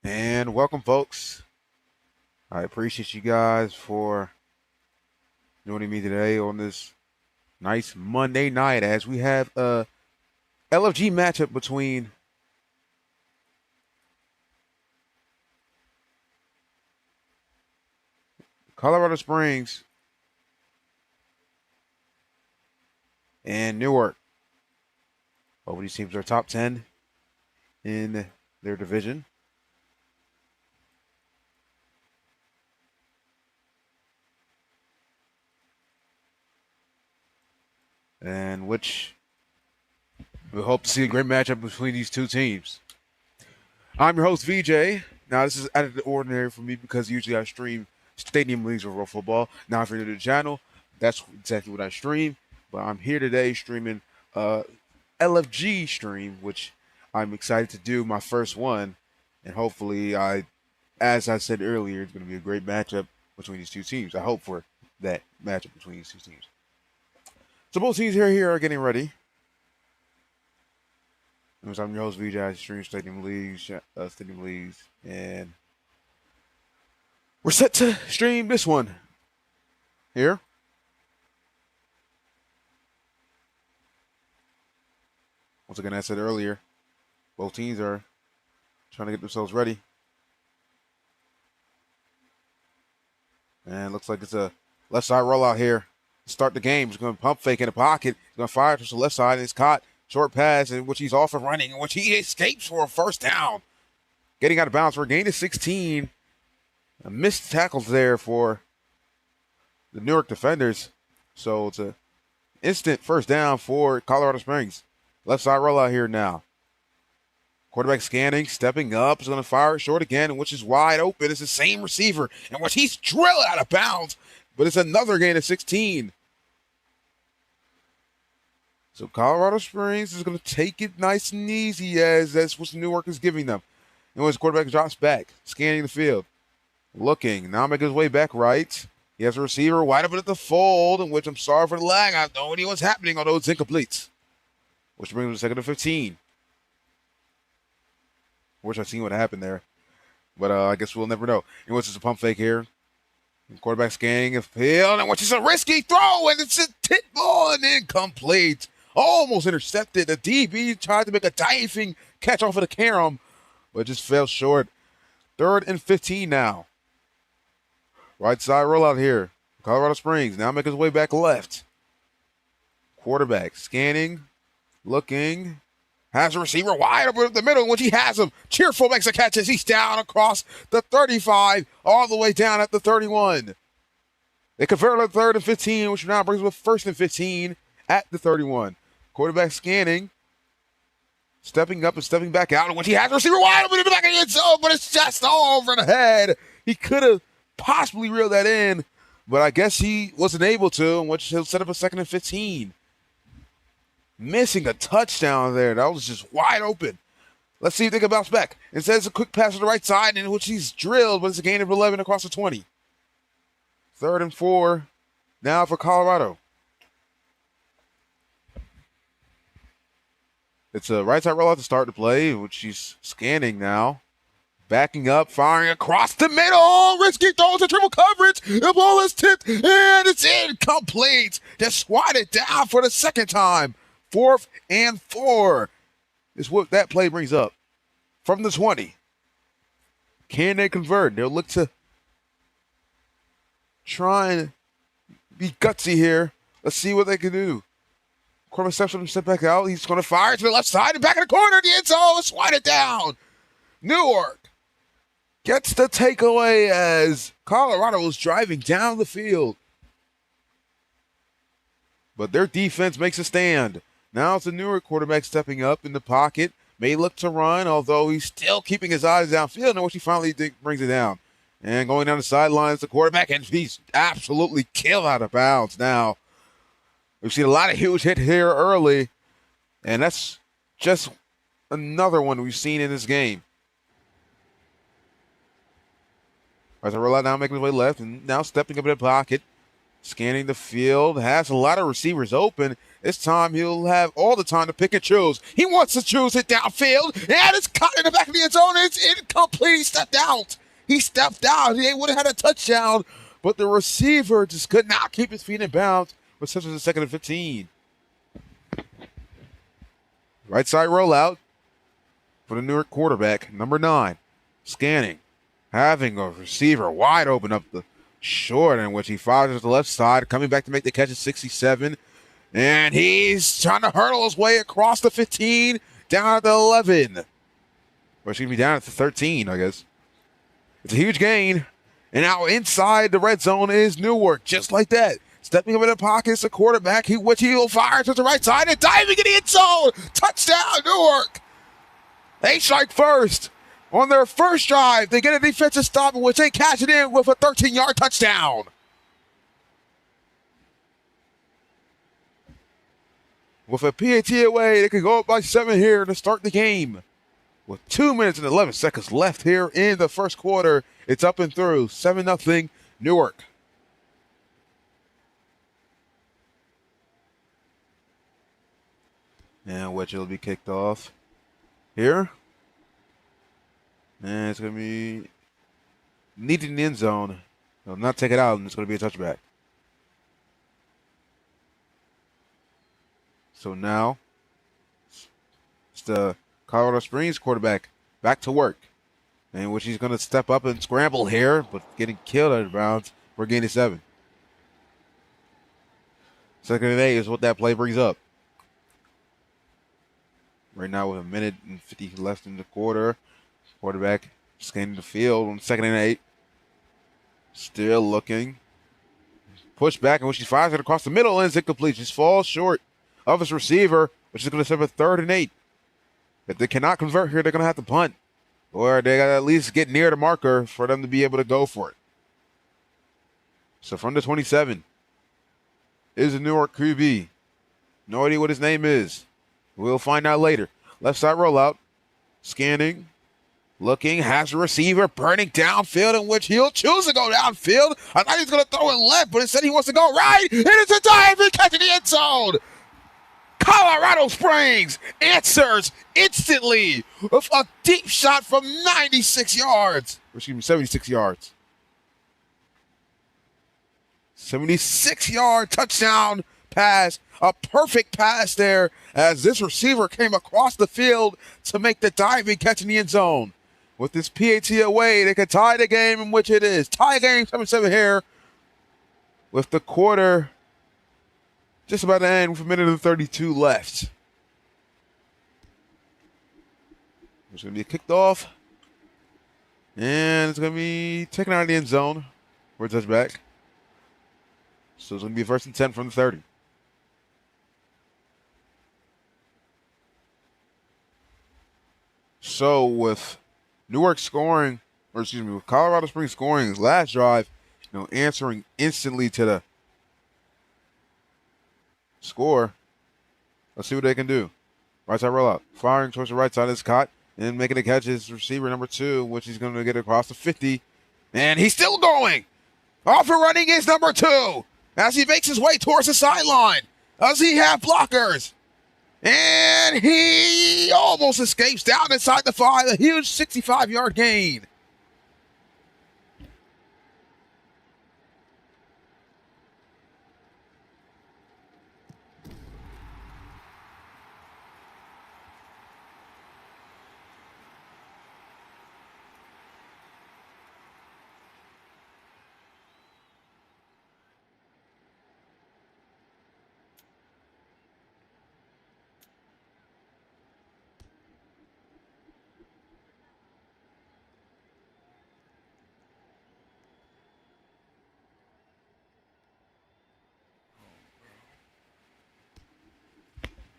And welcome, folks. I appreciate you guys for joining me today on this nice Monday night as we have a LFG matchup between Colorado Springs and Newark. Both of these teams are top 10 in their division. And which we hope to see a great matchup between these two teams. I'm your host, VJ. Now, this is out of the ordinary for me because usually I stream stadium leagues of road football. Now, if you're new to the channel, that's exactly what I stream. But I'm here today streaming LFG stream, which I'm excited to do my first one. And hopefully, as I said earlier, it's going to be a great matchup between these two teams. I hope for that matchup between these two teams. So both teams here are getting ready. I'm your host, VJ. I stream stadium leagues, and we're set to stream this one here. Once again, as I said earlier, both teams are trying to get themselves ready. And it looks like it's a left side rollout here to start the game. He's going to pump fake in the pocket. He's going to fire to the left side, and it's caught. Short pass, in which he's off and running, in which he escapes for a first down. Getting out of bounds for a gain of 16. A missed tackles there for the Newark defenders. So it's an instant first down for Colorado Springs. Left side rollout here now. Quarterback scanning, stepping up, is going to fire it short again, which is wide open. It's the same receiver, in which he's drilled out of bounds, but it's another gain of 16. So Colorado Springs is going to take it nice and easy as that's what Newark is giving them. And when his quarterback drops back, scanning the field, looking, now making his way back right. He has a receiver wide open at the fold, in which I'm sorry for the lag. I have no idea what's happening, although it's incomplete. Which brings him to second and 15. Wish I'd seen what happened there. But I guess we'll never know. And what's a pump fake here? And quarterback scanning the field, and which is a risky throw, and it's a tip ball and incomplete. Almost intercepted. The DB tried to make a diving catch off of the carom, but just fell short. Third and 15 now. Right side rollout here. Colorado Springs now making his way back left. Quarterback scanning, looking, has a receiver wide open in the middle, in which he has him. Cheerful makes a catch as he's down across the 35, all the way down at the 31. They convert on third and 15, which now brings with first and 15 at the 31. Quarterback scanning, stepping up and stepping back out, in which he has a receiver wide open in the back of the end zone, but it's just all over the head. He could have possibly reeled that in, but I guess he wasn't able to, in which he'll set up a second and 15. Missing a touchdown there. That was just wide open. Let's see if they can bounce back. It says a quick pass to the right side, in which he's drilled, but it's a gain of 11 across the 20. Third and 4 now for Colorado. It's a right side rollout to start the play, which he's scanning now. Backing up, firing across the middle. Risky throw to triple coverage. The ball is tipped, and it's incomplete. Just swatted down for the second time. 4th and 4 is what that play brings up. From the 20. Can they convert? They'll look to try and be gutsy here. Let's see what they can do. Quarterback steps up and step back out. He's going to fire to the left side and back in the corner. The end zone, swat it down. Newark gets the takeaway as Colorado is driving down the field. But their defense makes a stand. Now it's a Newark quarterback stepping up in the pocket. May look to run, although he's still keeping his eyes downfield, in which he finally brings it down. And going down the sidelines, the quarterback, and he's absolutely killed out of bounds now. We've seen a lot of huge hits here early, and that's just another one we've seen in this game. As I roll out now, making his way left, and now stepping up in the pocket, scanning the field, has a lot of receivers open, This time he'll have all the time to pick and choose. He wants to choose it downfield, and it's caught in the back of the end zone. It's incomplete. He stepped out. He would have had a touchdown, but the receiver just could not keep his feet in bounds with such as a 2nd and 15. Right side rollout for the Newark quarterback, number 9. Scanning, having a receiver wide open up the short, in which he fires to the left side, coming back to make the catch at 67. And he's trying to hurdle his way across the 15, down at the 11. Or excuse me, down at the 13, I guess. It's a huge gain. And now inside the red zone is Newark, just like that. Stepping up in the pocket is the quarterback, which he'll fire to the right side and diving in the end zone. Touchdown, Newark. They strike first. On their first drive, they get a defensive stop, in which they cash it in with a 13-yard touchdown. With a PAT away, they can go up by 7 here to start the game. With 2 minutes and 11 seconds left here in the first quarter, it's up and through. 7-0 Newark. And which will be kicked off here. And it's going to be needed in the end zone. They'll not take it out, and it's going to be a touchback. So now it's the Colorado Springs quarterback back to work, in which he's going to step up and scramble here, but getting killed out of bounds for gain of 7. 2nd and 8 is what that play brings up. Right now with 1 minute and 50 left in the quarter, quarterback scanning the field on 2nd and 8. Still looking. Push back, in which he fires it across the middle, and it's incomplete. Just falls short of his receiver, which is going to set up a 3rd and 8. If they cannot convert here, they're going to have to punt. Or they got to at least get near the marker for them to be able to go for it. So from the 27 is the Newark QB. No idea what his name is. We'll find out later. Left side rollout. Scanning. Looking. Has a receiver burning downfield, in which he'll choose to go downfield. I thought he was going to throw it left, but instead he wants to go right. And it's a dive and catch in the end zone. Colorado Springs answers instantly with a deep shot from 96 yards. Or excuse me, 76 yards. 76-yard touchdown pass. A perfect pass there as this receiver came across the field to make the diving catch in the end zone. With this PAT away, they can tie the game, in which it is. Tie game 7-7 here with the quarter just about to end with 1 minute and 32 left. It's going to be kicked off. And it's going to be taken out of the end zone for a touchback. So it's going to be 1st and 10 from the 30. So with Newark scoring, or excuse me, with Colorado Springs scoring his last drive, answering instantly to the score, let's see what they can do. Right side rollout. Firing towards the right side is caught, and making the catch is receiver number 2, which he's going to get across the 50. And he's still going. Off and running is number 2 as he makes his way towards the sideline. Does he have blockers? And he almost escapes down inside the 5. A huge 65-yard gain.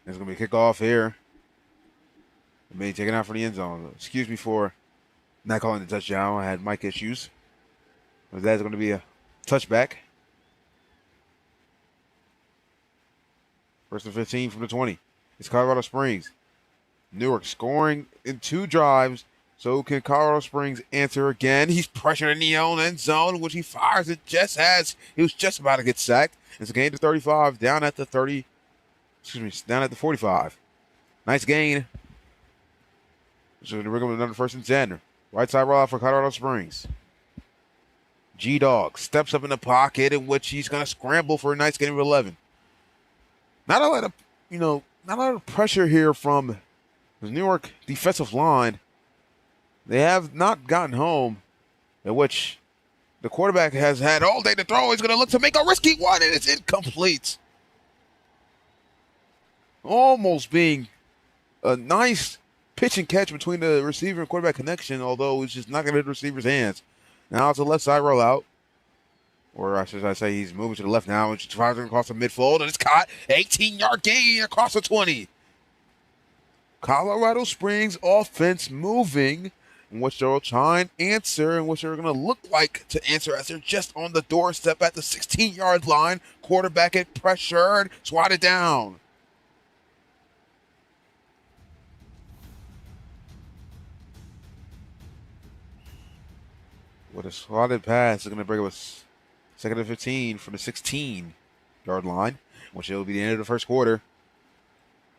It's going to be a kickoff here. It may be taken out for the end zone. Excuse me for not calling the touchdown. I had mic issues. But that's going to be a touchback. 1st and 15 from the 20. It's Colorado Springs. Newark scoring in 2 drives. So can Colorado Springs answer again? He's pressured in the own end zone, which he fires it just as he was just about to get sacked. It's a gain to 35 down at the 30. Excuse me, down at the 45. Nice gain. So we're going to another first and 10. Right side rollout for Colorado Springs. G-Dog steps up in the pocket in which he's going to scramble for a nice gain of 11. Not a lot of, not a lot of pressure here from the Newark defensive line. They have not gotten home, in which the quarterback has had all day to throw. He's going to look to make a risky one, and it's incomplete. Almost being a nice pitch and catch between the receiver and quarterback connection, although it's just not going to hit the receiver's hands. Now it's a left side rollout. Or I should say he's moving to the left now, which tries to cross the midfield, and it's caught. 18-yard gain across the 20. Colorado Springs offense moving, in which they'll try and answer, in which they're going to look like to answer as they're just on the doorstep at the 16-yard line. Quarterback it pressured, swatted down. With a swatted pass, it's going to bring up a 2nd and 15 from the 16-yard line, which will be the end of the first quarter.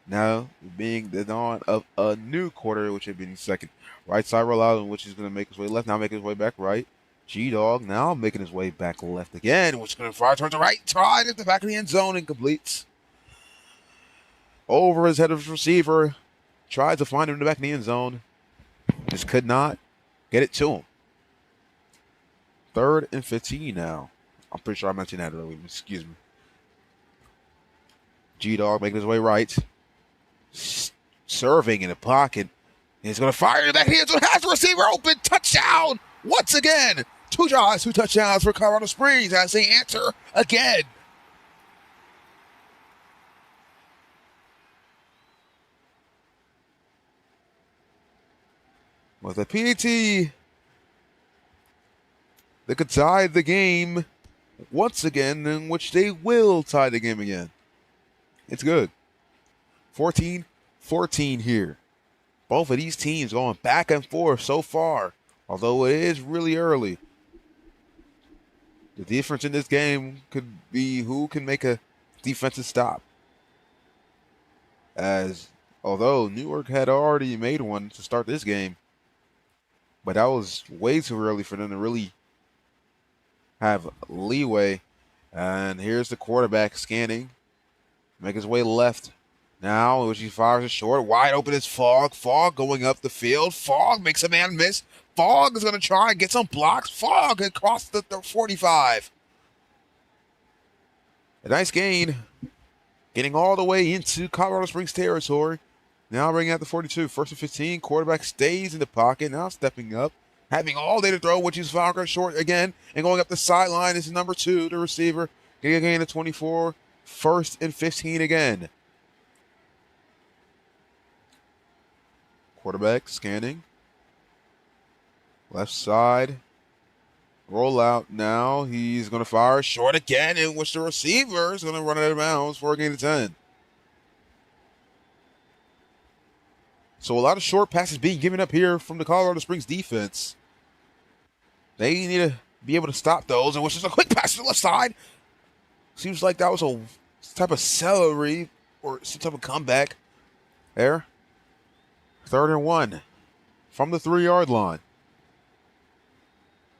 Now being the dawn of a new quarter, which would be the second. Right side rollout, in which he's going to make his way left, now making his way back right. G-Dog now making his way back left again, which is going to fire towards the right side at the back of the end zone and completes. Over his head of his receiver, tries to find him in the back of the end zone. Just could not get it to him. 3rd and 15 now. I'm pretty sure I mentioned that earlier. Excuse me. G-Dog making his way right. Serving in the pocket. He's going to fire in that hand. Has the receiver open. Touchdown. Once again. 2 drives, 2 touchdowns for Colorado Springs as they answer again. With a PAT, they could tie the game once again, in which they will tie the game again. It's good. 14-14 here. Both of these teams going back and forth so far, although it is really early. The difference in this game could be who can make a defensive stop. As although Newark had already made one to start this game, but that was way too early for them to really have leeway. And here's the quarterback scanning. Make his way left. Now, which he fires it short. Wide open is Fogg. Fogg going up the field. Fogg makes a man miss. Fogg is going to try and get some blocks. Fogg across the 45. A nice gain. Getting all the way into Colorado Springs territory. Now bringing out the 42. 1st and 15. Quarterback stays in the pocket. Now stepping up. Having all day to throw, which is Fogg short again. And going up the sideline is number 2, the receiver. Getting a gain of 24. 1st and 15 again. Quarterback scanning. Left side. Roll out now. He's going to fire short again, in which the receiver is going to run out of bounds for a gain of 10. So a lot of short passes being given up here from the Colorado Springs defense. They need to be able to stop those, and which is a quick pass to the left side. Seems like that was a type of celery or some type of comeback there. 3rd and 1 from the 3-yard line.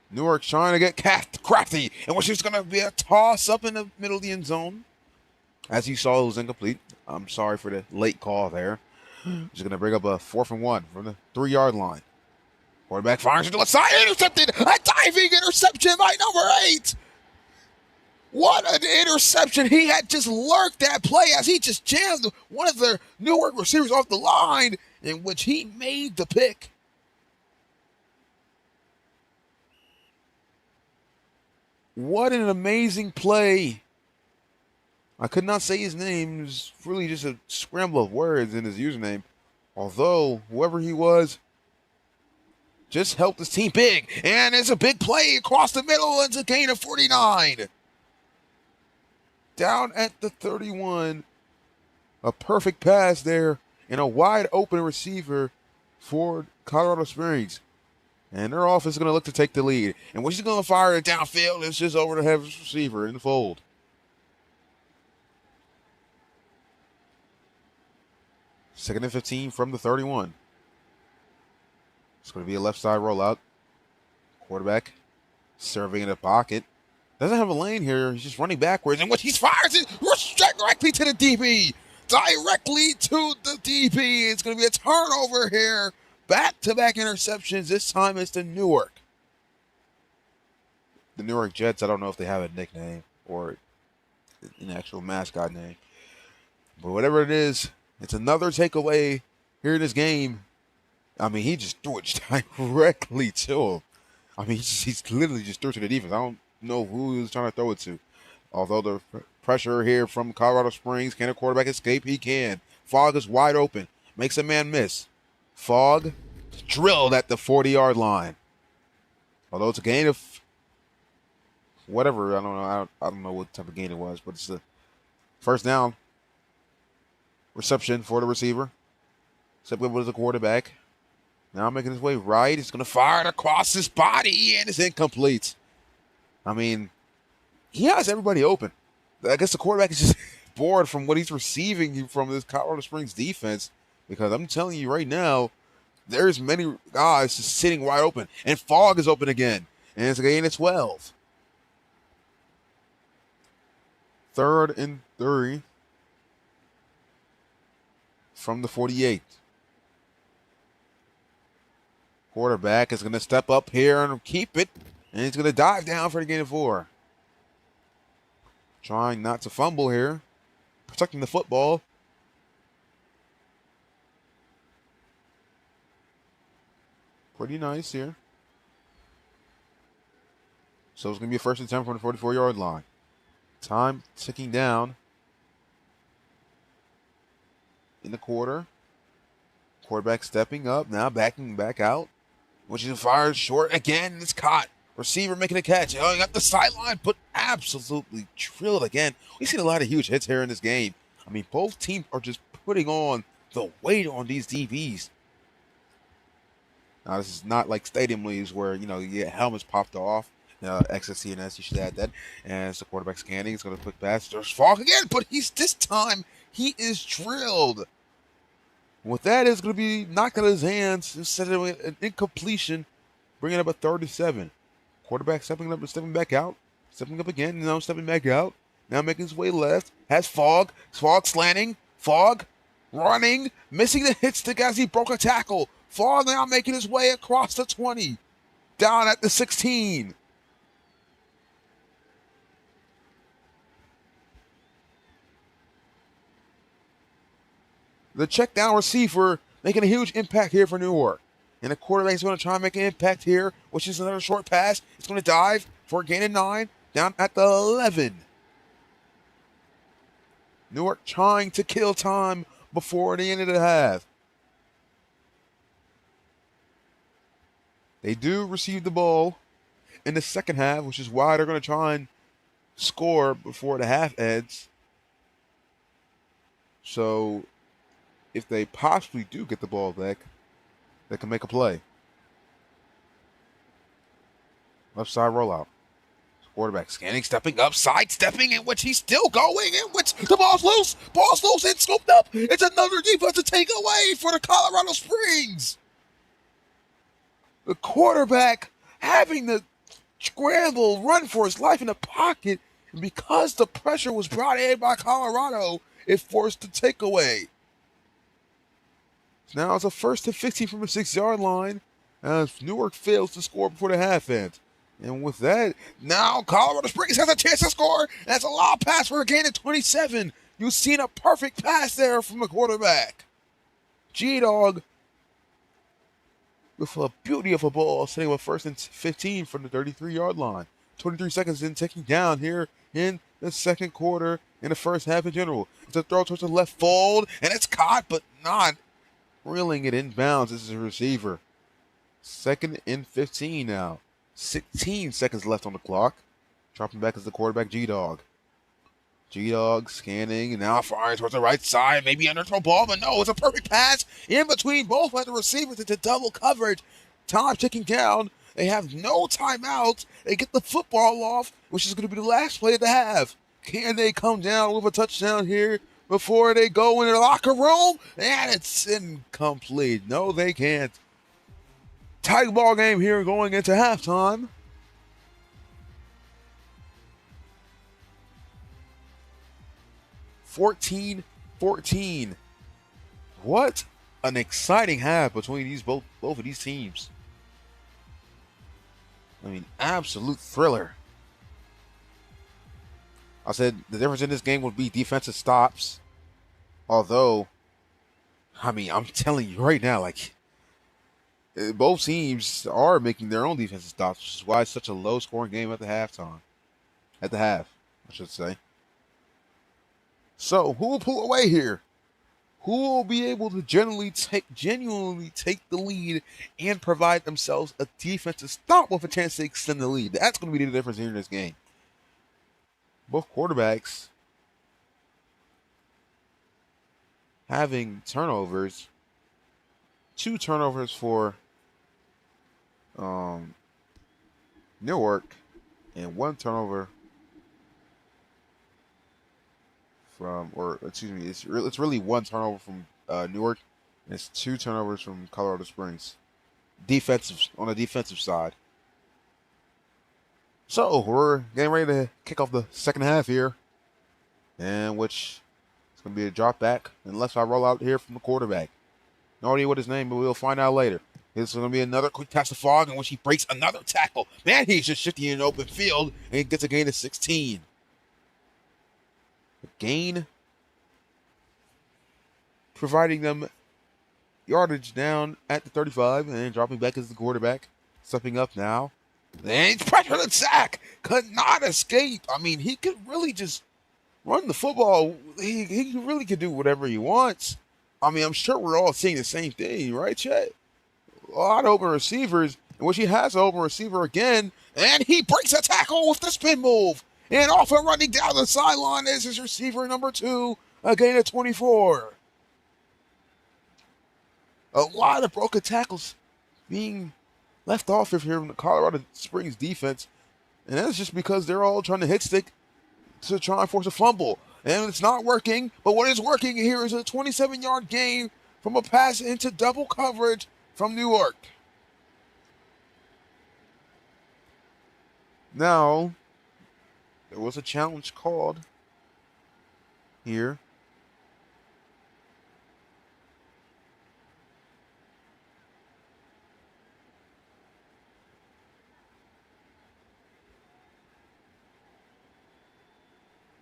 Newark trying to get crafty, and which is going to be a toss up in the middle of the end zone. As you saw, it was incomplete. I'm sorry for the late call there. Just going to bring up a 4th and 1 from the 3-yard line. Quarterback fires to the left side, intercepted. A diving interception by number 8. What an interception. He had just lurked that play as he just jammed one of the Newark receivers off the line, in which he made the pick. What an amazing play. I could not say his name. It was really just a scramble of words in his username. Although, whoever he was, just helped his team big. And it's a big play across the middle. It's a gain of 49. Down at the 31. A perfect pass there. And a wide open receiver for Colorado Springs. And their offense is going to look to take the lead. And when she's going to fire it downfield, it's just over the head of the receiver in the fold. 2nd and 15 from the 31. It's going to be a left side rollout. Quarterback serving in the pocket. Doesn't have a lane here. He's just running backwards. And when he fires it, directly to the DB. Directly to the DB. It's going to be a turnover here. Back-to-back interceptions. This time it's the Newark. The Newark Jets, I don't know if they have a nickname or an actual mascot name. But whatever it is, it's another takeaway here in this game. I mean, he just threw it directly to him. I mean, he's literally just threw it to the defense. I don't know who he was trying to throw it to. Although the pressure here from Colorado Springs, can a quarterback escape? He can. Fogg is wide open. Makes a man miss. Fogg drilled at the 40-yard line. Although it's a gain of whatever, I don't know. I don't know what type of gain it was, but it's the first down. Reception for the receiver. Simply with the quarterback. Now making his way right. He's going to fire it across his body, and it's incomplete. I mean, he has everybody open. I guess the quarterback is just bored from what he's receiving from this Colorado Springs defense, because I'm telling you right now, there's many guys just sitting wide open, and Fogg is open again, and it's a gain of 12. 3rd and 3 from the 48. Quarterback is going to step up here and keep it, and he's going to dive down for the gain of 4. Trying not to fumble here. Protecting the football. Pretty nice here. So it's going to be a 1st and 10 from the 44-yard line. Time ticking down in the quarter. Quarterback stepping up, now backing back out. Which is fired short again. It's caught. Receiver making a catch. Oh, you got the sideline, but absolutely drilled again. We've seen a lot of huge hits here in this game. I mean, both teams are just putting on the weight on these DBs. Now, this is not like stadium leaves where, you get helmets popped off. XSCNS, you should add that. And it's the quarterback scanning. It's going to quick pass. There's Falk again, but this time, he is drilled. With that, it's going to be knocked out of his hands. Instead of an incompletion, bringing up a 37. Quarterback stepping up and stepping back out. Stepping up again, now stepping back out. Now making his way left. Has Fogg. Fogg slanting. Fogg running. Missing the hit stick as he broke a tackle. Fogg now making his way across the 20. Down at the 16. The check down receiver making a huge impact here for Newark. And the quarterback is going to try and make an impact here, which is another short pass. It's going to dive for a gain of 9 down at the 11. Newark trying to kill time before the end of the half. They do receive the ball in the second half, which is why they're going to try and score before the half ends. So if they possibly do get the ball back, they can make a play. Left side rollout. Quarterback scanning, stepping up, sidestepping, in which he's still going, in which the ball's loose. Ball's loose and scooped up. It's another defensive takeaway for the Colorado Springs. The quarterback having to scramble, run for his life in the pocket, and because the pressure was brought in by Colorado, it forced the takeaway. Now it's a 1st and 15 from the 6-yard line as Newark fails to score before the half ends. And with that, now Colorado Springs has a chance to score. That's a lob pass for a gain of 27. You've seen a perfect pass there from the quarterback. G-Dog with a beauty of a ball, setting up 1st and 15 from the 33-yard line. 23 seconds in, taking down here in the second quarter in the first half in general. It's a throw towards the left fold, and it's caught, but not reeling it inbounds. This is a receiver. 2nd and 15 now. 16 seconds left on the clock. Dropping back as the quarterback, G-Dog. G-Dog scanning, and now firing towards the right side. Maybe underthrow ball, but no, it's a perfect pass in between both of the receivers. It's a double coverage. Time ticking down. They have no timeouts. They get the football off, which is going to be the last play of the half. Can they come down with a touchdown here before they go in their locker room, and it's incomplete. No, they can't. Tie ball game here going into halftime. $14-14. What an exciting half between both of these teams. I mean, absolute thriller. I said the difference in this game would be defensive stops. Although, I mean, I'm telling you right now, like, both teams are making their own defensive stops, which is why it's such a low-scoring game at the halftime. At the half, I should say. So, who will pull away here? Who will be able to genuinely take the lead and provide themselves a defensive stop with a chance to extend the lead? That's going to be the difference here in this game. Both quarterbacks having turnovers. 2 turnovers for Newark, and 1 turnover from, or excuse me, it's really 1 turnover from Newark, and it's 2 turnovers from Colorado Springs. On the defensive side. So we're getting ready to kick off the second half here, and which is going to be a drop back unless I roll out here from the quarterback. No idea what his name, but we'll find out later. It's going to be another quick pass to Fogg in which he breaks another tackle. Man, he's just shifting in an open field, and he gets a gain of 16. A gain providing them yardage down at the 35, and then dropping back as the quarterback. Stepping up now. And he's pressured and sack. Could not escape. I mean, he could really just run the football. He really could do whatever he wants. I mean, I'm sure we're all seeing the same thing, right, Chet? A lot of open receivers, in which he has an open receiver again, and he breaks a tackle with the spin move. And off and running down the sideline is his receiver number 2, a gain of 24. A lot of broken tackles being left off here from the Colorado Springs defense, and that's just because they're all trying to hit stick to try and force a fumble. And it's not working, but what is working here is a 27-yard gain from a pass into double coverage from Newark. Now, there was a challenge called here.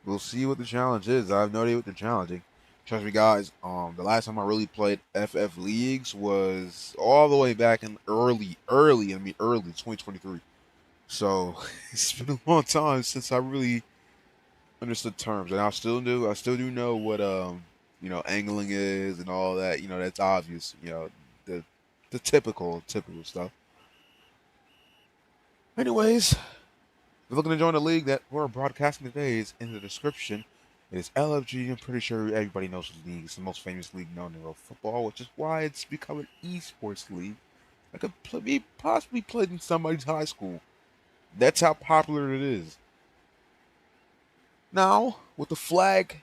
We'll see what the challenge is. I have no idea what they're challenging. Trust me, guys. The last time I really played FF Leagues was all the way back in early 2023. So it's been a long time since I really understood terms, and I still do know what angling is and all that. That's obvious. The typical stuff. Anyways. If you're looking to join the league that we're broadcasting today, is in the description. It is LFG. I'm pretty sure everybody knows the league. It's the most famous league known in world football, which is why it's become an esports league. That could be possibly played in somebody's high school. That's how popular it is. Now, with the flag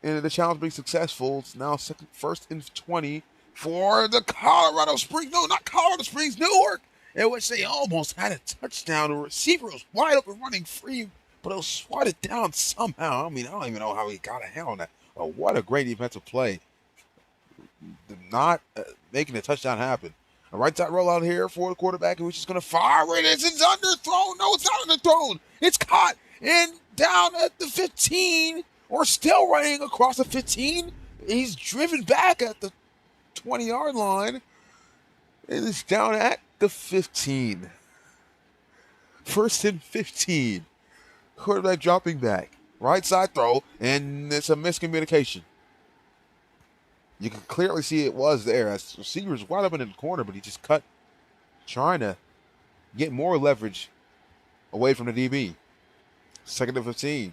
and the challenge being successful, it's now first and 20 for the Colorado Springs. No, not Colorado Springs, Newark. In which they almost had a touchdown. The receiver was wide open running free, but it was swatted down somehow. I mean, I don't even know how he got a hand on that. But what a great defensive play. Not making the touchdown happen. A right side rollout here for the quarterback, which is going to fire it. It's underthrown. No, it's not underthrown. It's caught and down at the 15, or still running across the 15. He's driven back at the 20-yard line. And it's down at the 15. First and 15. Quarterback dropping back. Right side throw, and it's a miscommunication. You can clearly see it was there. As the receiver was wide open in the corner, but he just cut, trying to get more leverage away from the DB. Second and 15.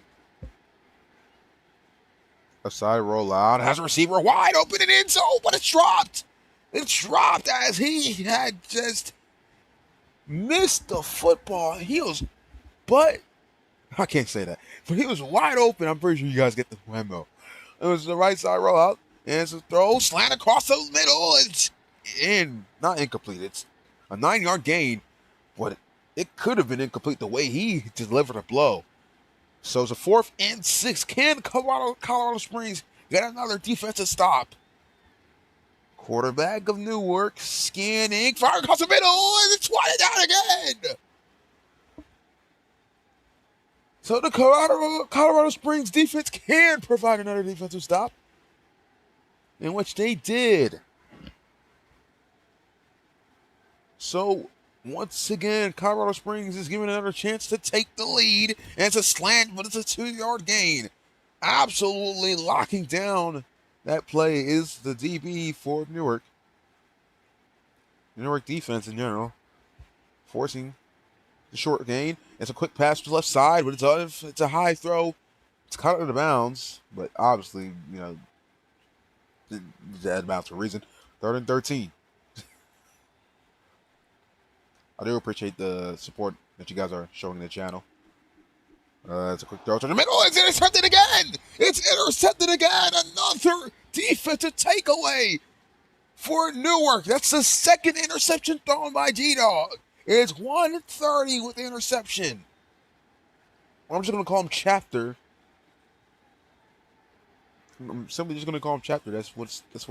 A side rollout. Has a receiver wide open and end zone, but it's dropped. It's dropped as he had just missed the football. I can't say that. But he was wide open. I'm pretty sure you guys get the memo. It was the right side rollout. And it's a throw, slant across the middle. It's not incomplete. It's a 9-yard gain, but it could have been incomplete the way he delivered a blow. So it's a 4th and 6. Can Colorado Springs get another defensive stop? Quarterback of Newark, scanning, fire across the middle, and it's swatted down again. So the Colorado Springs defense can provide another defensive stop, in which they did. So once again, Colorado Springs is given another chance to take the lead, and it's a slant, but it's a 2-yard gain. Absolutely locking down that play is the DB for Newark. Newark defense in general, forcing the short gain. It's a quick pass to the left side, but it's a high throw. It's caught out of bounds, but obviously, it's out of bounds for a reason. 3rd and 13. I do appreciate the support that you guys are showing the channel. It's a quick throw to the middle. It's intercepted again. It's intercepted again. Another defensive takeaway for Newark. That's the 2nd interception thrown by G-Dog. It's 130 with the interception. I'm just going to call him Chapter. I'm simply just going to call him Chapter. That's what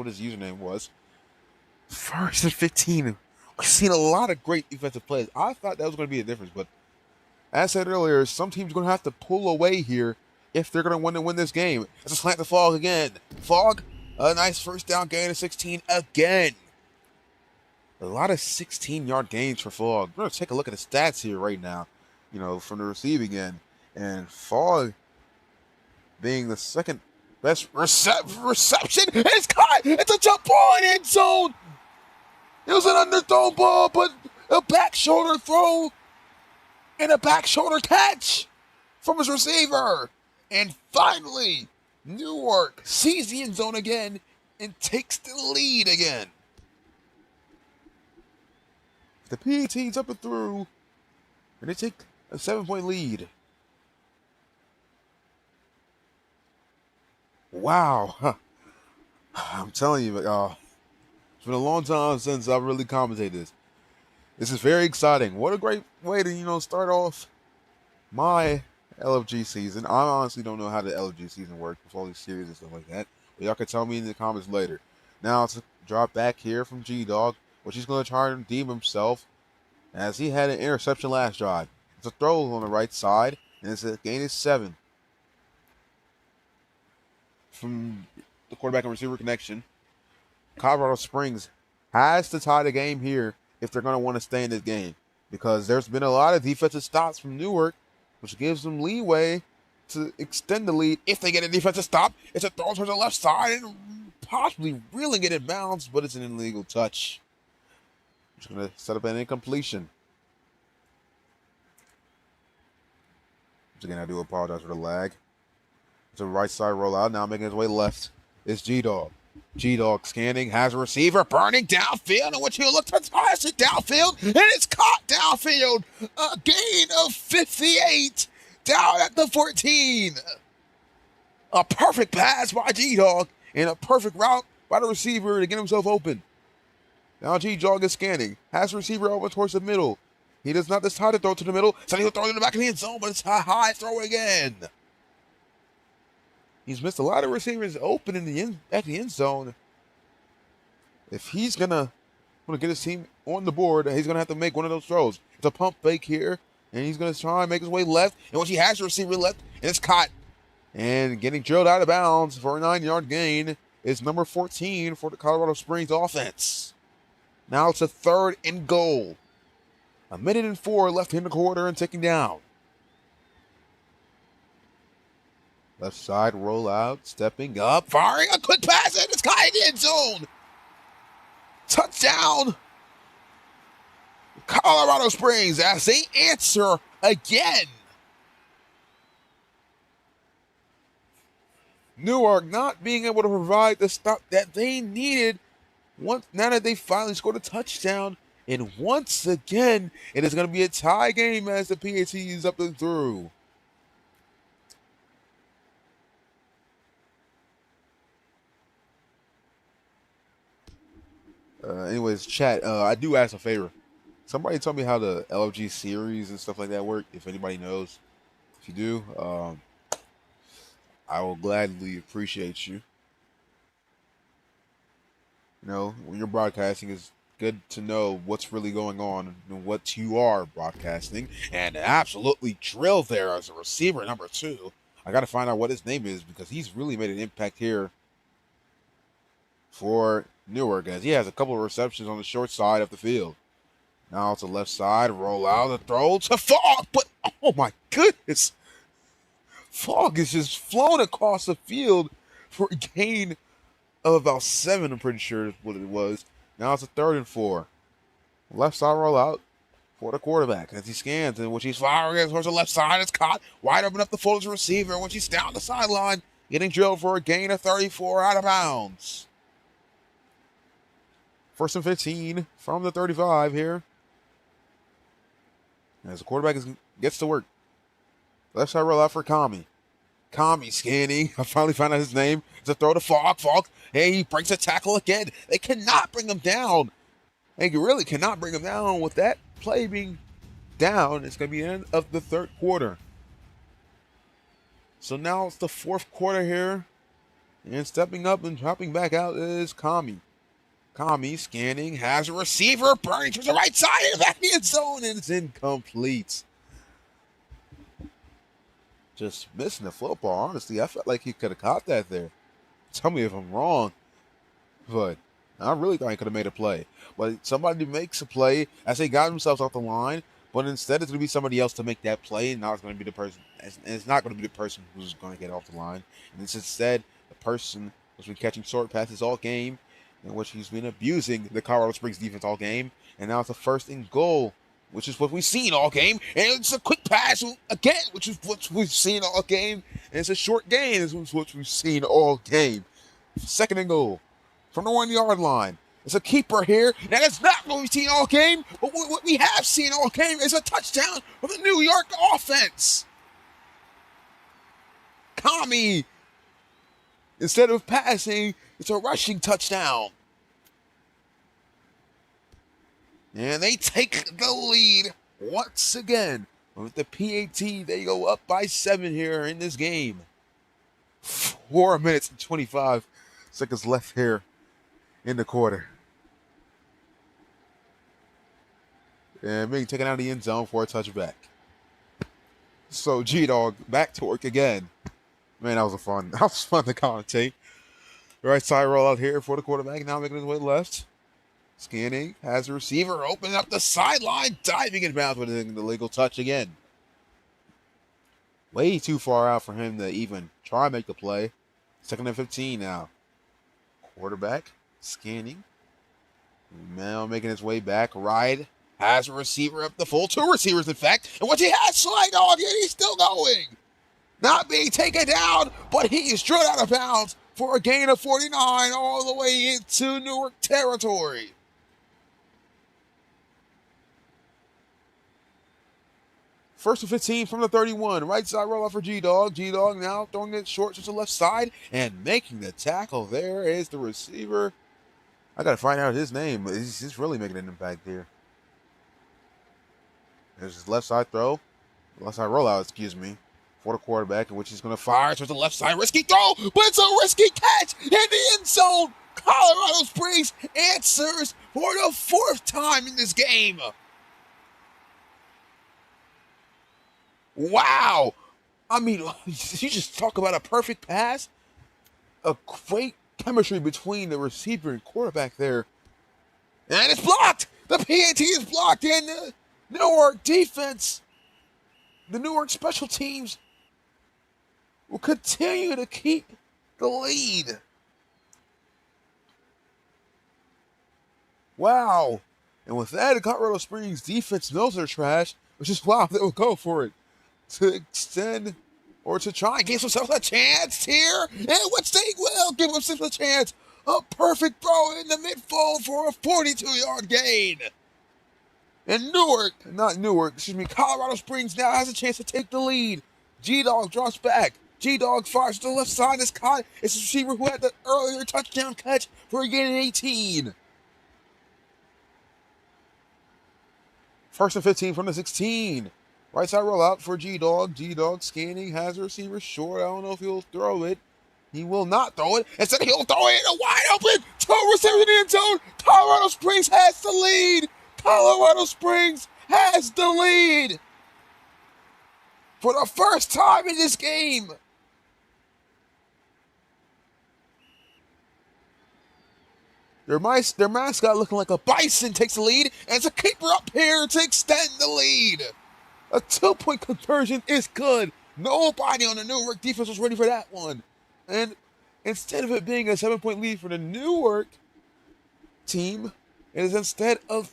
his username was. 1st and 15. We've seen a lot of great defensive plays. I thought that was going to be a difference, but as I said earlier, some teams are going to have to pull away here if they're going to win this game. It's a slant to Fogg again. Fogg, a nice 1st down gain of 16 again. A lot of 16-yard gains for Fogg. We're going to take a look at the stats here right now, from the receiving end. And Fogg being the 2nd best reception. It's caught. It's a jump ball in end zone. It was an underthrown ball, but a back shoulder throw and a back shoulder catch from his receiver. And finally, Newark sees the end zone again and takes the lead again. The PAT's up and through, and they take a 7-point lead. Wow. I'm telling you, it's been a long time since I've really commentated this. This is very exciting. What a great way to, start off my LFG season. I honestly don't know how the LFG season works with all these series and stuff like that. But y'all can tell me in the comments later. Now it's a drop back here from G-Dog, which he's going to try and redeem himself as he had an interception last drive. It's a throw on the right side, and it's a gain of 7 from the quarterback and receiver connection. Colorado Springs has to tie the game here if they're going to want to stay in this game, because there's been a lot of defensive stops from Newark, which gives them leeway to extend the lead if they get a defensive stop. It's a throw towards the left side and possibly reeling it in bounds, but it's an illegal touch. Just going to set up an incompletion. Once again, I do apologize for the lag. It's a right side rollout. Now making his way left is G-Dog. G-Dog scanning, has a receiver, burning downfield, and what you look to toss it downfield, and it's caught downfield. A gain of 58 down at the 14. A perfect pass by G-Dog and a perfect route by the receiver to get himself open. Now G-Dog is scanning, has the receiver over towards the middle. He does not decide to throw to the middle, so he'll throw it in the back of the end zone, but it's a high throw again. He's missed a lot of receivers open at the end zone. If he's gonna get his team on the board, he's gonna have to make one of those throws. It's a pump fake here, and he's gonna try and make his way left. And once he has the receiver left, and it's caught, and getting drilled out of bounds for a 9-yard gain is number 14 for the Colorado Springs offense. Now it's a 3rd and goal. 1:04 left in the quarter and ticking down. Left side rollout, stepping up, firing a quick pass, and it's caught in the end zone. Touchdown, Colorado Springs, as they answer again. Newark not being able to provide the stop that they needed now that they finally scored a touchdown. And once again, it is going to be a tie game as the PAT is up and through. Anyways, chat. I do ask a favor. Somebody tell me how the LFG series and stuff like that work. If anybody knows, if you do, I will gladly appreciate you. You know, when you're broadcasting, it's good to know what's really going on and what you are broadcasting. And absolutely drilled there as a receiver number 2. I got to find out what his name is because he's really made an impact here for Newark, as he has a couple of receptions on the short side of the field. Now to the left side, roll out, the throw to Fogg, but oh my goodness, Fogg is just flown across the field for a gain of about 7, I'm pretty sure is what it was. Now it's a 3rd and 4. Left side roll out for the quarterback as he scans, and when she's firing towards the left side, it's caught wide open up the full as a receiver. When she's down the sideline, getting drilled for a gain of 34 out of bounds. 1st and 15 from the 35 here. As the quarterback gets to work. Left side roll out for Kami. Kami scanning. I finally found out his name. It's a throw to Fogg. Fogg, hey, he breaks a tackle again. They cannot bring him down. They really cannot bring him down. With that play being down, it's going to be the end of the 3rd quarter. So now it's the 4th quarter here. And stepping up and dropping back out is Kami. Kami scanning, has a receiver, burning to the right side, and back in the end zone, and it's incomplete. Just missing the football, honestly. I felt like he could have caught that there. Tell me if I'm wrong. But I really thought he could have made a play. But somebody makes a play as they got themselves off the line, but instead it's going to be somebody else to make that play, and now it's going to be the person, and it's not going to be the person who's going to get off the line. And it's instead the person who's been catching short passes all game, in which he's been abusing the Colorado Springs defense all game. And now it's a 1st and goal, which is what we've seen all game. And it's a quick pass again, which is what we've seen all game. And it's a short gain, which is what we've seen all game. 2nd and goal from the 1-yard line. It's a keeper here. Now that's not what we've seen all game, but what we have seen all game is a touchdown from the New York offense. Kami, instead of passing, it's a rushing touchdown. And they take the lead once again. With the PAT, they go up by 7 here in this game. 4 minutes and 25 seconds left here in the quarter. And being taken out of the end zone for a touchback. So G-Dog back to work again. Man, that was fun to commentate. Right side roll out here for the quarterback. Now making his way left. Scanning. Has a receiver. Opening up the sideline. Diving in bounds with an illegal touch again. Way too far out for him to even try and make the play. 2nd and 15 now. Quarterback. Scanning. Now making his way back. Ride. Has a receiver up the full. 2 receivers, in fact. And once he has slide dog, and he's still going. Not being taken down, but he is drilled out of bounds for a gain of 49 all the way into Newark territory. First and 15 from the 31. Right side roll out for G-Dog. G-Dog now throwing it short to the left side and making the tackle. There is the receiver. I got to find out his name. He's really making an impact here. There's his left side throw. Left side rollout, excuse me. For the quarterback, in which he's going to fire towards the left side. Risky throw, but it's a risky catch in the end zone. Colorado Springs answers for the 4th time in this game. Wow. I mean, you just talk about a perfect pass. A great chemistry between the receiver and quarterback there. And it's blocked. The PAT is blocked. And the Newark defense, the Newark special teams, will continue to keep the lead. Wow. And with that, the Colorado Springs defense knows they're trash, which is why they will go for it to extend or to try and give themselves a chance here. And which they will give themselves a chance. A perfect throw in the midfold for a 42-yard gain. And Colorado Springs now has a chance to take the lead. G-Dog drops back. G-Dog fires to the left side. It's caught. It's the receiver who had the earlier touchdown catch for a gain of 18. First and 15 from the 16. Right side rollout for G-Dog. G-Dog scanning, has a receiver short. I don't know if he'll throw it. He will not throw it. Instead, he'll throw it in a wide open. Two receivers in the end zone. Colorado Springs has the lead. Colorado Springs has the lead. For the first time in this game. Their mascot looking like a bison takes the lead, and it's a keeper up here to extend the lead. A 2-point conversion is good. Nobody on the Newark defense was ready for that one. And instead of it being a 7-point lead for the Newark team, it is instead a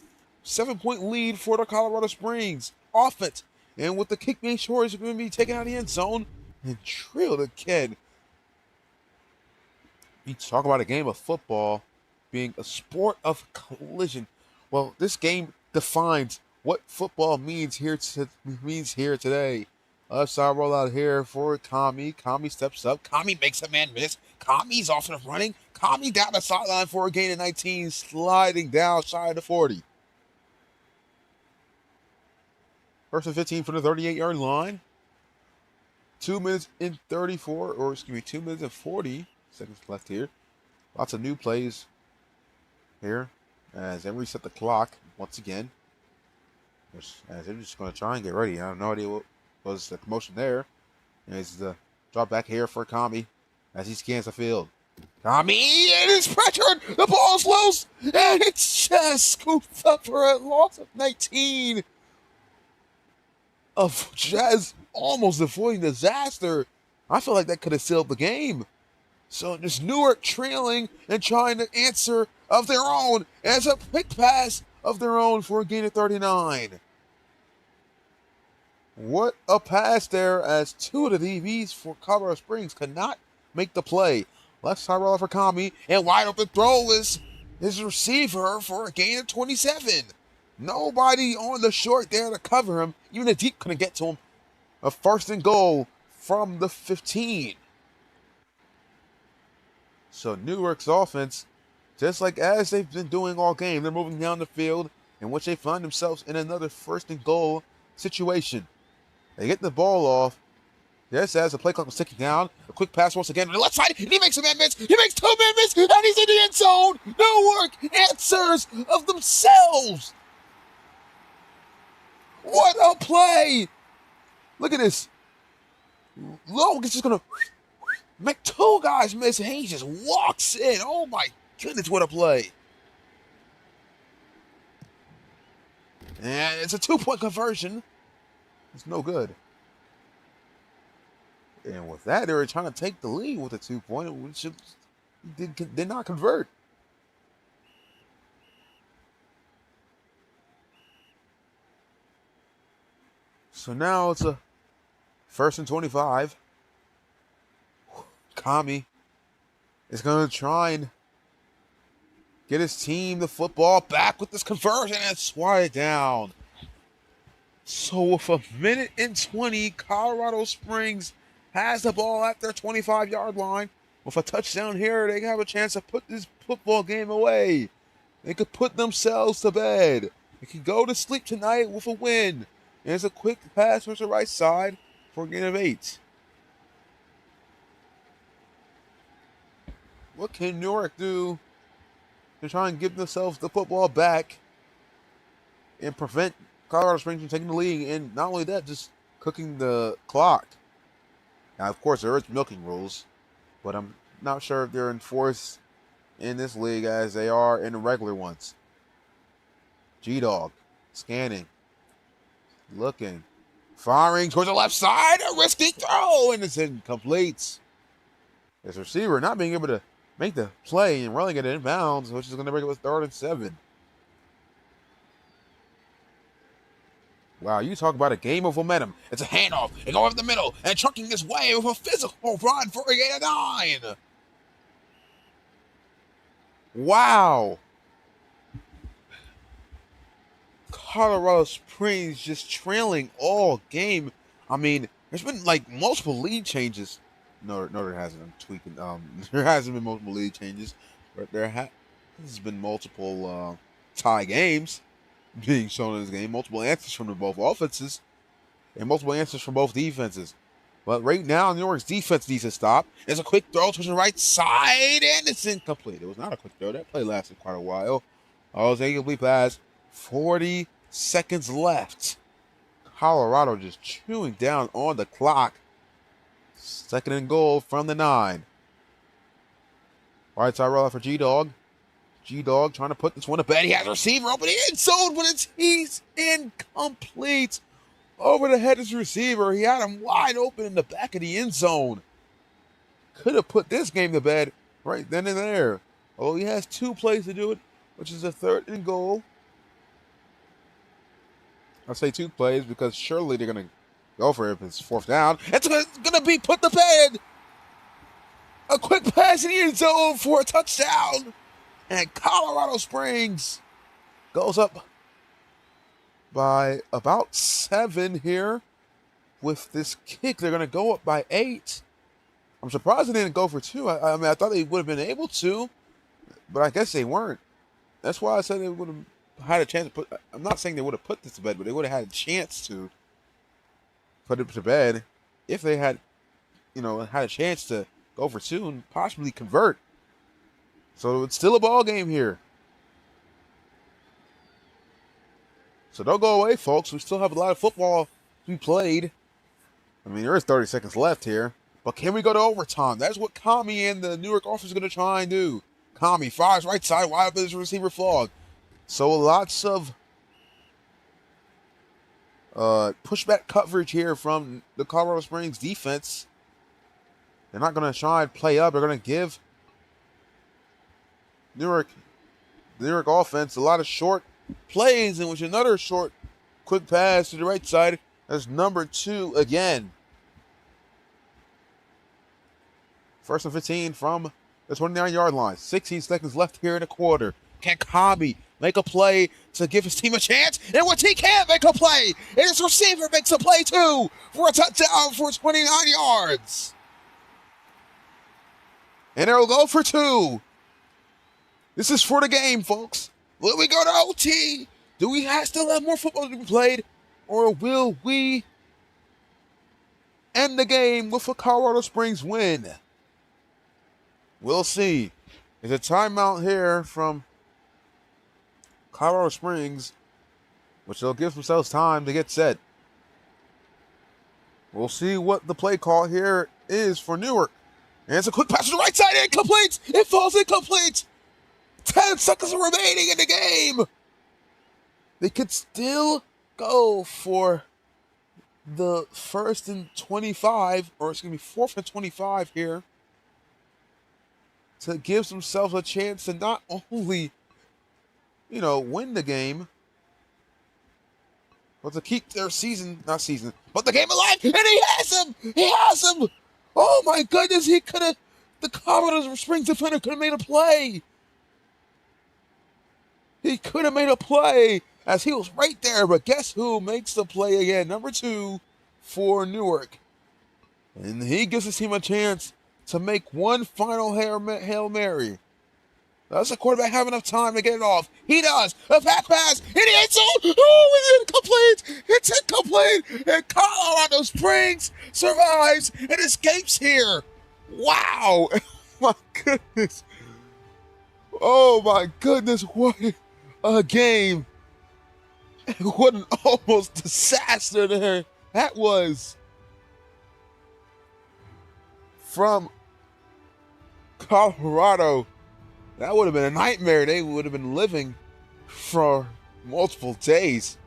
7-point lead for the Colorado Springs offense. And with the kick being short, it's going to be taken out of the end zone and drilled again. You talk about a game of football being a sport of collision. Well, this game defines what football means here today. Left side rollout here for Kami. Kami steps up. Kami makes a man miss. Kami's off and running. Kami down the sideline for a gain of 19, sliding down shy of the 40. First and 15 from the 38-yard line. 2 minutes and 2 minutes and 40 seconds left here. Lots of new plays here as they reset the clock once again. As they're just going to try and get ready. I have no idea what was the commotion there. And it's the drop back here for Kami as he scans the field. Kami, it is pressured. The ball's loose, and it's just scooped up for a loss of 19. Of Jazz almost avoiding disaster. I feel like that could have sealed the game. So just Newark trailing and trying to answer of their own as a quick pass of their own for a gain of 39. What a pass there as two of the DBs for Colorado Springs could not make the play. Left side roller for Kami, and wide open throw is his receiver for a gain of 27. Nobody on the short there to cover him. Even the deep couldn't get to him. A first and goal from the 15. So Newark's offense, just like as they've been doing all game, they're moving down the field in which they find themselves in another first and goal situation. They get the ball off. Just as the play clock was ticking down, a quick pass once again on the left side, and he makes a man miss. He makes 2 men miss, and he's in the end zone. Newark answers of themselves. What a play! Look at this. Logan is just going to make 2 guys miss, and he just walks in. Oh, my goodness, what a play. And it's a 2-point conversion. It's no good. And with that, they were trying to take the lead with a 2-point, which did not convert. So now it's a first and 25. Kami is going to try and get his team the football back with this conversion and swat it down. So with a minute and 20, Colorado Springs has the ball at their 25-yard line. With a touchdown here, they have a chance to put this football game away. They could put themselves to bed. They could go to sleep tonight with a win. And it's a quick pass towards the right side for a gain of 8. What can Newark do to try and give themselves the football back and prevent Colorado Springs from taking the lead? And not only that, just cooking the clock. Now, of course, there is milking rules, but I'm not sure if they're enforced in this league as they are in the regular ones. G-Dog, scanning, looking, firing towards the left side, a risky throw, and it's incomplete. His receiver not being able to make the play and rolling it inbounds, which is going to bring it with 3rd and 7. Wow, you talk about a game of momentum. It's a handoff. They go over the middle and trucking this way with a physical run for a gain of 9. Wow. Colorado Springs just trailing all game. I mean, there's been like multiple lead changes. No, there hasn't. I'm tweaking. There hasn't been multiple lead changes, but there's been multiple tie games. being shown in this game. Multiple answers from both offenses and multiple answers from both defenses. But right now, New York's defense needs to stop. There's a quick throw to the right side, and it's incomplete. It was not a quick throw. That play lasted quite a while. Oh, it's incomplete pass. 40 seconds left. Colorado just chewing down on the clock. Second and goal from the 9. Right side roll out for G-Dog. G-Dog trying to put this one to bed. He has a receiver open the end zone, but he's incomplete. Over the head of his receiver. He had him wide open in the back of the end zone. Could have put this game to bed right then and there. Oh, he has 2 plays to do it, which is a 3rd and goal. I say 2 plays because surely they're going to go for it if it's 4th down. It's going to be put to bed. A quick pass in the end zone for a touchdown. And Colorado Springs goes up by about 7 here. With this kick, they're going to go up by 8. I'm surprised they didn't go for 2. I mean, I thought they would have been able to, but I guess they weren't. That's why I said they would have had a chance to put. I'm not saying they would have put this to bed, but they would have had a chance to put it to bed if they had, had a chance to go for 2 and possibly convert. So it's still a ball game here. So don't go away, folks. We still have a lot of football to be played. I mean, there is 30 seconds left here. But can we go to overtime? That's what Kami and the Newark offense are going to try and do. Kami fires right side, wide open his receiver flog. So lots of pushback coverage here from the Colorado Springs defense. They're not going to try and play up. They're going to give the Newark offense a lot of short plays, in which another short, quick pass to the right side. That's number 2 again. 1st and 15 from the 29-yard line. 16 seconds left here in the quarter. Can Kami make a play to give his team a chance? And what he can't make a play, and his receiver makes a play too for a touchdown for 29 yards. And they'll go for 2. This is for the game, folks. Will we go to OT? Do we still have more football to be played? Or will we end the game with a Colorado Springs win? We'll see. There's a timeout here from Colorado Springs, which they'll give themselves time to get set. We'll see what the play call here is for Newark. And it's a quick pass to the right side, incomplete. It falls incomplete. 10 seconds remaining in the game. They could still go for the 1st and 25, or it's going to be 4th and 25 here, to give themselves a chance to not only, win the game, but to keep their but the game alive. And he has him. He has him. Oh my goodness. The Colorado Springs defender could have made a play. He could have made a play as he was right there, but guess who makes the play again? Number 2 for Newark. And he gives his team a chance to make one final Hail Mary. Does the quarterback have enough time to get it off? He does. A back pass in the end zone. Oh, it's incomplete. It's incomplete. And Colorado Springs survives and escapes here. Wow. My goodness. Oh, my goodness. What a game. What an almost disaster there that was from Colorado. That would have been a nightmare. They would have been living for multiple days.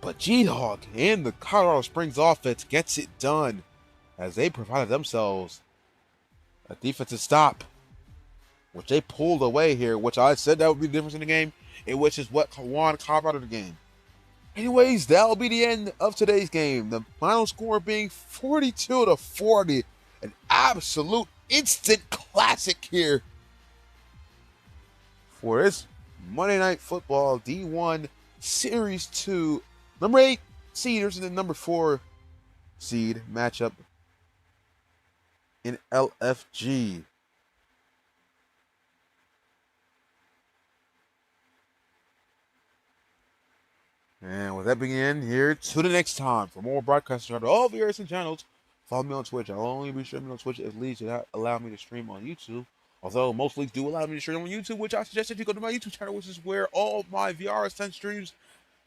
But G-Dog and the Colorado Springs offense gets it done as they provided themselves a defensive stop, which they pulled away here, which I said that would be the difference in the game, and which is what won Colorado the game. Anyways, that'll be the end of today's game. The final score being 42-40. An absolute instant classic here for this Monday Night Football D1 Series 2 number 8 seed versus the number 4 seed matchup in LFG. And with that being here, to the next time for more broadcasts on all VRSN channels. Follow me on Twitch. I'll only be streaming on Twitch if leagues do not allow me to stream on YouTube. Although most leagues do allow me to stream on YouTube, which I suggest if you go to my YouTube channel, which is where all my VRSN streams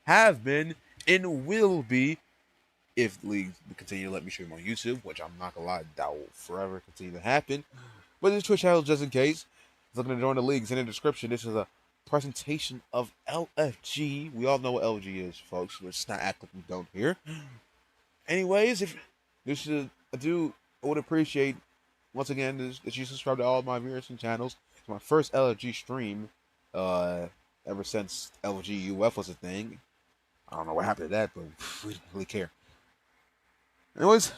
have been and will be if leagues continue to let me stream on YouTube, which I'm not gonna lie, that will forever continue to happen. But this Twitch channel, just in case, looking to join the leagues in the description. This is a presentation of LFG. We all know what LFG is, folks. Let's not act like we don't here. Anyways, if this is I would appreciate once again that you subscribe to all of my VRSN channels. It's my first LFG stream, ever since LFG UF was a thing. I don't know what happened to that, but we don't really care. Anyways,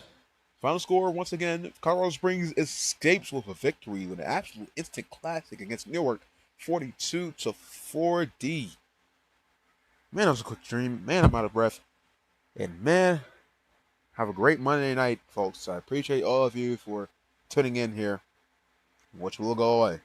final score once again: Colorado Springs escapes with a victory with an absolute instant classic against Newark, 42-40. Man, that was a quick stream. Man, I'm out of breath. And man, have a great Monday night, folks. I appreciate all of you for tuning in here, which will go away.